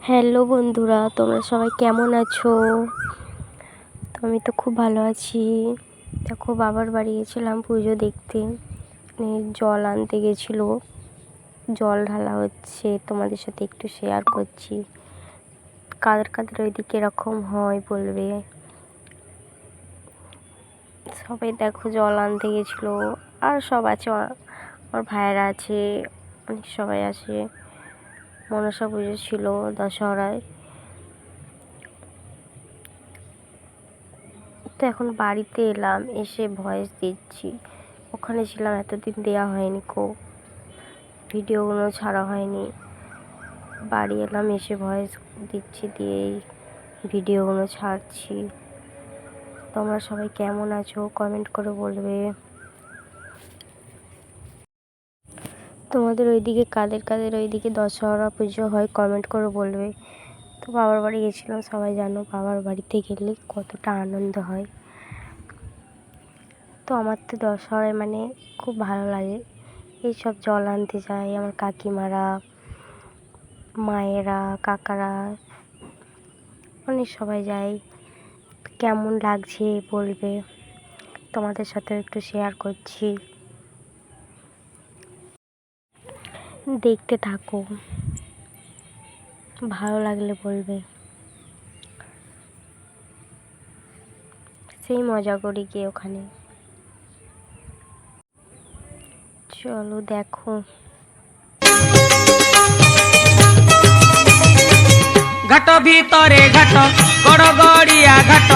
Hello বন্ধুরা, তোমরা সবাই কেমন আছো? তো আমি তো খুব ভালো আছি। দেখো, বাবার বাড়ি গেছিলাম পুজো দেখতে, জল আনতে গেছিলো। জল ঢালা হচ্ছে, তোমাদের সাথে একটু শেয়ার করছি। কাদের কাদের ওইদিকে এরকম হয় বলবে। সবাই দেখো জল আনতে গেছিলো, আর সব আছে, আমার ভাইয়েরা আছে, অনেক সবাই আছে। মনসা পুজো ছিল দশহরায়। তো এখন বাড়িতে এলাম, এসে ভয়েস দিচ্ছি। ওখানে ছিলাম, এতদিন দেওয়া হয়নি, ভিডিওগুলো ছাড়া হয়নি। বাড়ি এলাম, এসে ভয়েস দিচ্ছি, দিয়েই ভিডিওগুলো ছাড়ছি। তোমরা সবাই কেমন আছো কমেন্ট করে বলবে। তোমাদের ওইদিকে কাদের ওইদিকে দশহরা পুজো হয় কমেন্ট করে বলবে। তো বাবার বাড়ি গেছিলাম, সবাই জানো বাবার বাড়িতে গেলে কতটা আনন্দ হয়। তো আমার তো দশহরায় খুব ভালো লাগে। এইসব জল আনতে যায় আমার কাকিমারা, মায়েরা, কাকারা, অনেক সবাই যায়। কেমন লাগছে বলবে, তোমাদের সাথে একটু শেয়ার করছি, দেখতে থাকো, ভালো লাগলে বলবে। সেই মজা করি গিয়ে ওখানে। চলো দেখো। घाट भितरे घाट गड़गड़िया घाट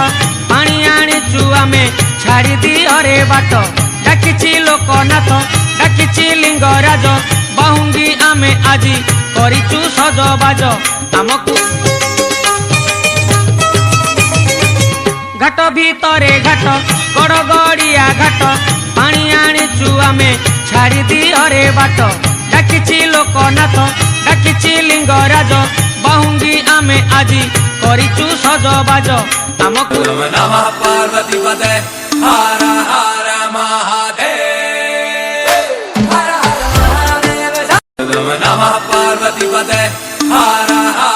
पानी आनीचु आमे छाड़ी दिहरे बाट डाकिछि लोकनाथ डाकिछि लिंगराज बाहुंगी आमे आजी करिचु सजबाज आमकु घाट भितरे घाट गड़गड़िया घाट पानी आनीचु आमे छाड़ी दिहरे बाट डाकिछि लोकनाथ डाकिछि लिंगराज बाहुंगी आमे आजी करिचु सजबाज आमकु नमः पार्वती पते हर हर महादेव हर हर महादेव नमः पार्वती पते हर हर